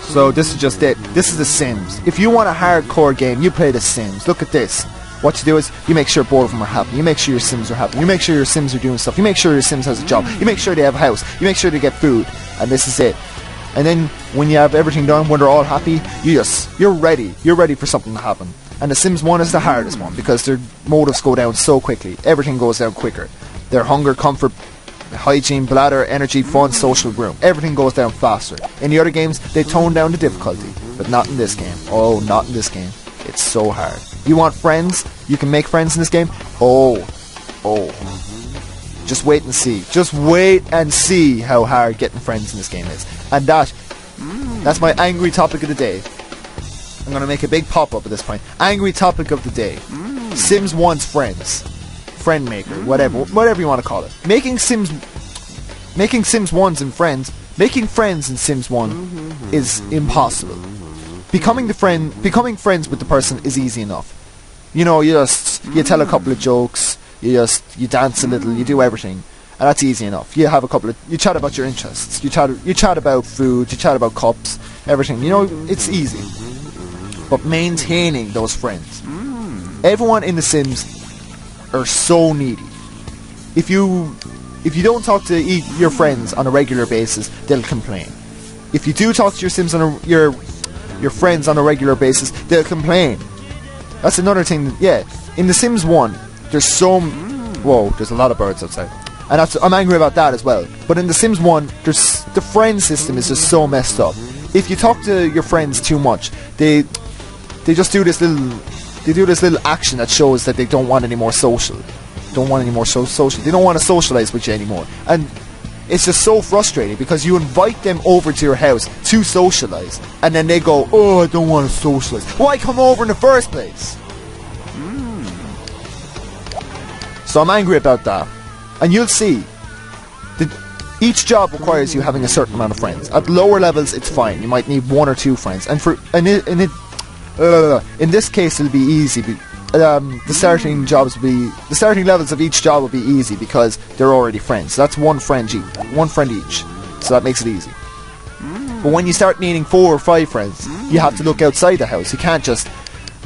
So this is just it. This is The Sims. If you want a hardcore game, you play The Sims. Look at this. What you do is, you make sure both of them are happy. You make sure your Sims are happy. You make sure your Sims are doing stuff. You make sure your Sims has a job. You make sure they have a house. You make sure they get food. And this is it. And then, when you have everything done, when they're all happy, you're ready. You're ready for something to happen. And The Sims 1 is the hardest one, because their motives go down so quickly. Everything goes down quicker. Their hunger, comfort, hygiene, bladder, energy, fun, social room. Everything goes down faster. In the other games, they tone down the difficulty. But not in this game. Oh, not in this game. It's so hard. You want friends? You can make friends in this game? Oh. Just wait and see. Just wait and see how hard getting friends in this game is. And that's my angry topic of the day. I'm going to make a big pop-up at this point. Angry topic of the day. Sims 1's friends. Friend maker. Whatever you want to call it. Making Sims 1's and friends. Making friends in Sims 1 is impossible. Becoming friends with the person is easy enough. You know, you tell a couple of jokes, you dance a little, you do everything, and that's easy enough. You chat about your interests, you chat about food, you chat about cups, everything. You know, it's easy. But maintaining those friends. Everyone in The Sims are so needy. If you don't talk to your friends on a regular basis, they'll complain. If you do talk to your Sims your friends on a regular basis, they'll complain. That's another thing. Yeah, in The Sims 1, there's there's a lot of birds outside, and I'm angry about that as well. But in The Sims 1, the friend system is just so messed up. If you talk to your friends too much, they just do this little action that shows that they don't want any more social. They don't want to socialize with you anymore, and it's just so frustrating because you invite them over to your house to socialize, and then they go, "Oh, I don't want to socialize." Why come over in the first place? So I'm angry about that, and you'll see that each job requires you having a certain amount of friends. At lower levels, it's fine. You might need 1 or 2 friends, and in this case, it'll be easy. The starting levels of each job will be easy because they're already friends. So that's one friend each. So that makes it easy. But when you start needing 4 or 5 friends, you have to look outside the house. You can't just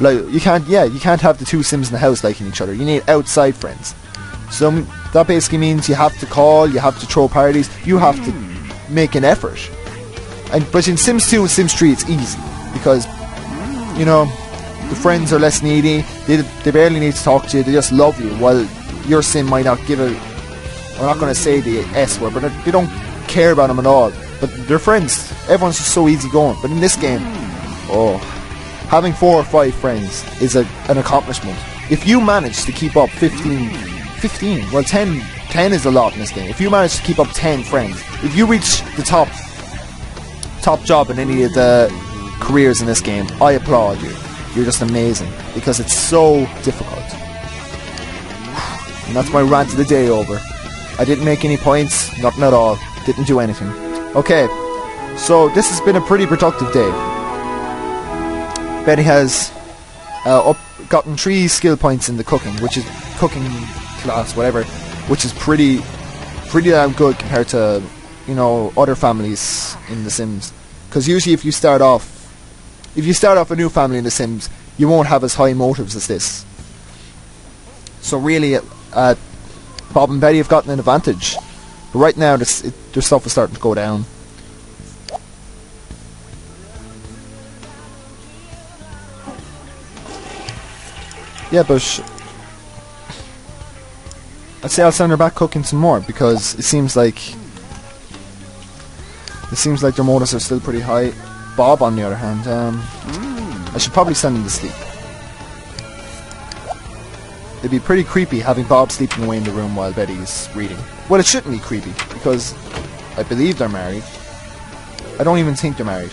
you can't have the 2 Sims in the house liking each other. You need outside friends. So that basically means you have to call, you have to throw parties, you have to make an effort. But in Sims 2 and Sims 3, it's easy because the friends are less needy. They barely need to talk to you. They just love you. While your Sim might not give a... I'm not going to say the S word, but they don't care about them at all. But they're friends. Everyone's just so easygoing. But in this game, having 4 or 5 friends is an accomplishment. If you manage to keep up 10 is a lot in this game. If you manage to keep up 10 friends, if you reach the top job in any of the careers in this game, I applaud you. You're just amazing, because it's so difficult. And that's my rant of the day over. I didn't make any points, nothing at all. Didn't do anything. Okay, so this has been a pretty productive day. Betty has gotten 3 skill points in the cooking class, whatever, which is pretty damn good compared to other families in The Sims. Because usually if you start off a new family in The Sims, you won't have as high motives as this. So really, Bob and Betty have gotten an advantage. But right now, their stuff is starting to go down. Yeah, but I'd say I'll send her back cooking some more, because it seems like their motives are still pretty high. Bob, on the other hand, I should probably send him to sleep. It'd be pretty creepy having Bob sleeping away in the room while Betty's reading. Well, it shouldn't be creepy, because I believe they're married. I don't even think they're married.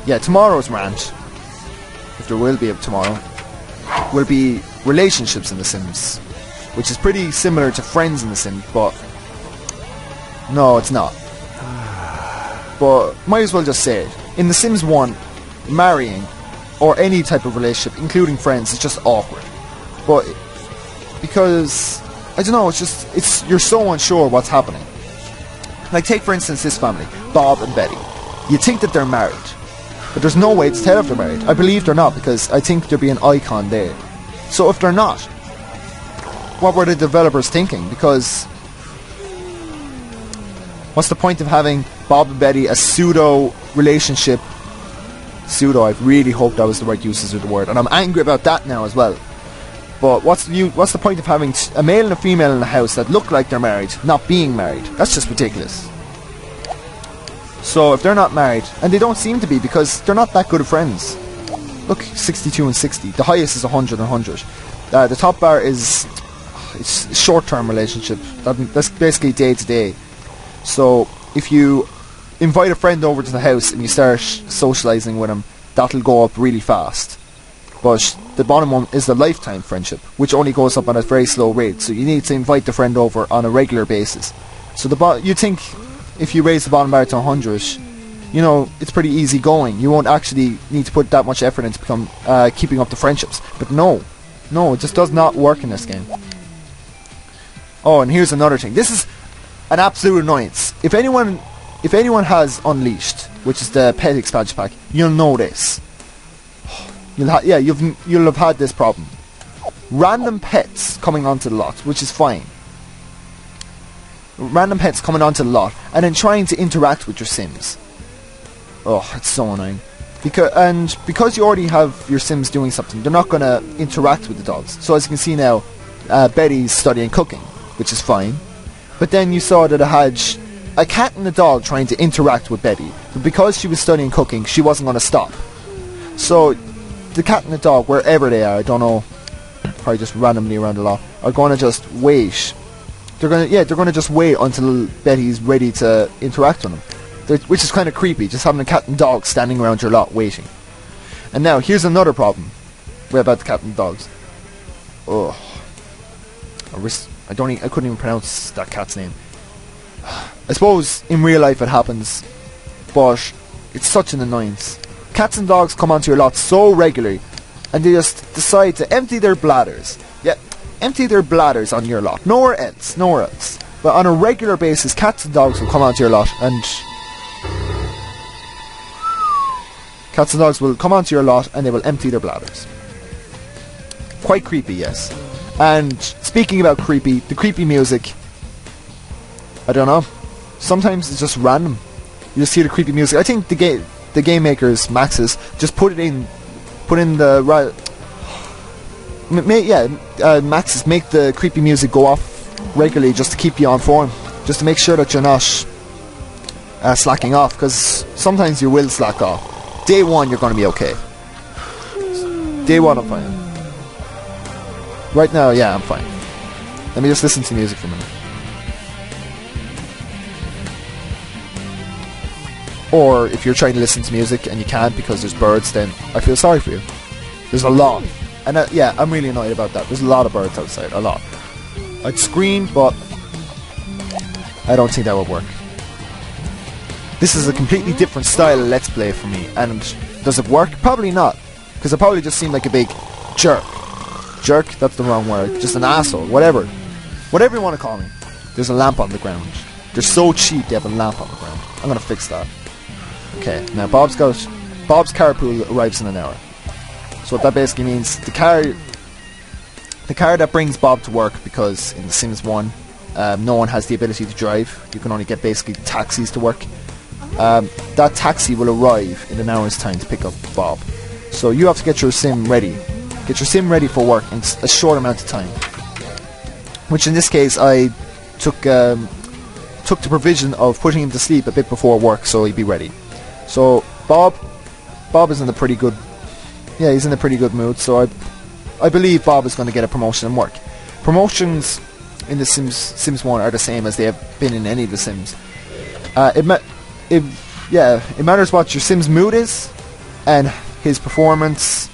Yeah, tomorrow's rant, if there will be a tomorrow, will be relationships in The Sims, which is pretty similar to friends in The Sims, but no, it's not. But might as well just say it. In The Sims 1, marrying, or any type of relationship, including friends, is just awkward. But because, I don't know, you're so unsure what's happening. Like, take for instance this family, Bob and Betty. You think that they're married. But there's no way to tell if they're married. I believe they're not, because I think there'd be an icon there. So if they're not, what were the developers thinking? Because what's the point of having Bob and Betty a pseudo relationship? Pseudo, I really hope that was the right usage of the word, and I'm angry about that now as well. But what's the point of having a male and a female in the house that look like they're married, not being married? That's just ridiculous. So if they're not married, and they don't seem to be, because they're not that good of friends. Look, 62 and 60. The highest is 100 and 100. The top bar is it's a short-term relationship. That's basically day to day. So if you invite a friend over to the house and you start socialising with him, that'll go up really fast. But the bottom one is the lifetime friendship, which only goes up at a very slow rate. So you need to invite the friend over on a regular basis. So you think if you raise the bottom bar to 100, you know, it's pretty easy going. You won't actually need to put that much effort into keeping up the friendships. But no, it just does not work in this game. Oh, and here's another thing. This is an absolute annoyance. If anyone has Unleashed, which is the pet expansion pack, you'll know this. You'll have had this problem. Random pets coming onto the lot, which is fine. Random pets coming onto the lot and then trying to interact with your Sims. Oh, it's so annoying. Because you already have your Sims doing something, they're not going to interact with the dogs. So as you can see now, Betty's studying cooking, which is fine. But then you saw that it had a cat and a dog trying to interact with Betty. But because she was studying cooking, she wasn't going to stop. So the cat and the dog, wherever they are, I don't know, probably just randomly around the lot, are going to just wait. They're going to just wait until Betty's ready to interact with them. Which is kind of creepy, just having a cat and dog standing around your lot waiting. And now, here's another problem about the cat and dogs. Oh. I couldn't even pronounce that cat's name. I suppose in real life it happens, but it's such an annoyance. Cats and dogs come onto your lot so regularly, and they just decide to empty their bladders. Yeah, empty their bladders on your lot. Nowhere else. But on a regular basis, cats and dogs will come onto your lot, and cats and dogs will come onto your lot and they will empty their bladders. Quite creepy, yes. And speaking about creepy, the creepy music, I don't know. Sometimes it's just random. You just hear the creepy music. I think the game makers, Maxis, just put in the right. Maxis make the creepy music go off regularly just to keep you on form, just to make sure that you're not slacking off. Because sometimes you will slack off. Day one, you're going to be okay. Day one, I'm fine. Right now, yeah, I'm fine. Let me just listen to music for a minute. Or if you're trying to listen to music and you can't because there's birds, then I feel sorry for you. There's a lot. And I'm really annoyed about that. There's a lot of birds outside. A lot. I'd scream, but I don't think that would work. This is a completely different style of Let's Play for me. And does it work? Probably not. Because I probably just seem like a big jerk. Jerk? That's the wrong word. Just an asshole. Whatever you want to call me. There's a lamp on the ground. They're so cheap they have a lamp on the ground. I'm going to fix that. Okay, now Bob's carpool arrives in an hour. So what that basically means, the car that brings Bob to work, because in The Sims 1, no one has the ability to drive. You can only get basically taxis to work. That taxi will arrive in an hour's time to pick up Bob. So you have to get your Sim ready. Get your Sim ready for work in a short amount of time. Which in this case, I took the provision of putting him to sleep a bit before work so he'd be ready. So Bob is in a pretty good, he's in a pretty good mood. So I believe Bob is going to get a promotion and work. Promotions in the Sims 1 are the same as they have been in any of the Sims. It matters what your Sim's mood is and his performance.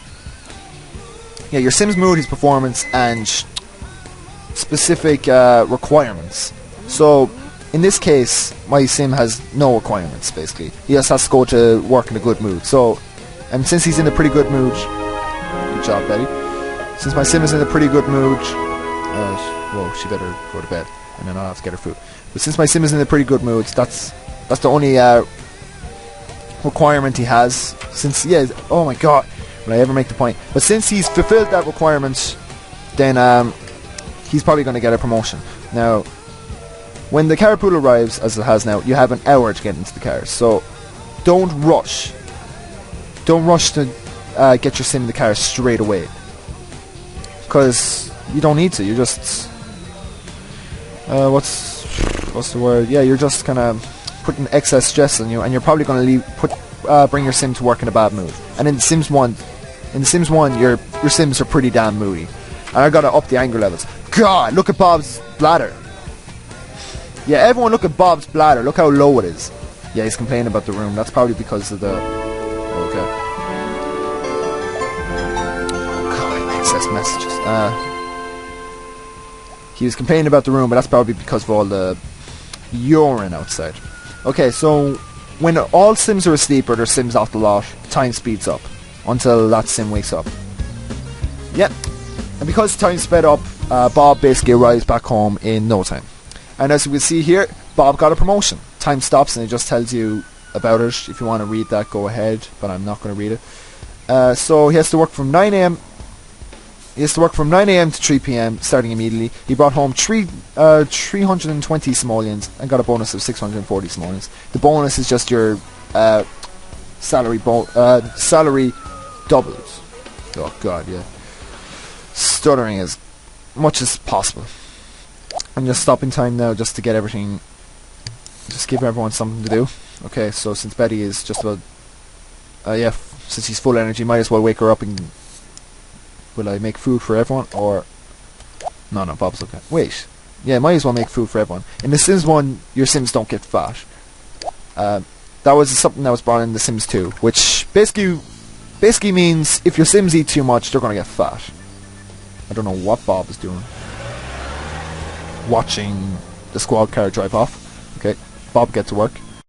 Yeah, your Sim's mood, his performance, and specific requirements. So in this case, my Sim has no requirements, basically. He just has to go to work in a good mood. So, and since he's in a pretty good mood, good job, Betty. Since my Sim is in a pretty good mood, she better go to bed, and then I'll have to get her food. But since my Sim is in a pretty good mood, that's the only requirement he has, since oh my god, will I ever make the point? But since he's fulfilled that requirement, then he's probably going to get a promotion. Now, when the car pool arrives, as it has now, you have an hour to get into the car. So don't rush. Don't rush to get your sim in the car straight away, because you don't need to. You just what's the word? Yeah, you're just kind of putting excess stress on you, and you're probably going to bring your sim to work in a bad mood. And in The Sims 1, your sims are pretty damn moody. And I gotta up the anger levels. God, look at Bob's bladder. Yeah, everyone look at Bob's bladder. Look how low it is. Yeah, he's complaining about the room. That's probably because of the... Okay. God, excess messages. He was complaining about the room, but that's probably because of all the urine outside. Okay, so when all sims are asleep or their sims off the lot, time speeds up until that sim wakes up. Yep. And because time sped up, Bob basically arrives back home in no time. And as we can see here, Bob got a promotion. Time stops and it just tells you about it. If you want to read that, go ahead, but I'm not going to read it. So he has to work from 9 AM. He has to work from 9 AM to 3 PM, starting immediately. He brought home 320 simoleons and got a bonus of 640 simoleons. The bonus is just your salary doubles. Oh god, yeah. Stuttering as much as possible. I'm just stopping time now just to get everything, just give everyone something to do. Okay, so since Betty is just about, since he's full energy, might as well wake her up and, will I make food for everyone, or, no, Bob's okay. Wait, yeah, might as well make food for everyone. In The Sims 1, your Sims don't get fat. That was something that was brought in The Sims 2, which basically means if your Sims eat too much, they're gonna get fat. I don't know what Bob is doing. Watching the squad car drive off. Okay, Bob gets to work.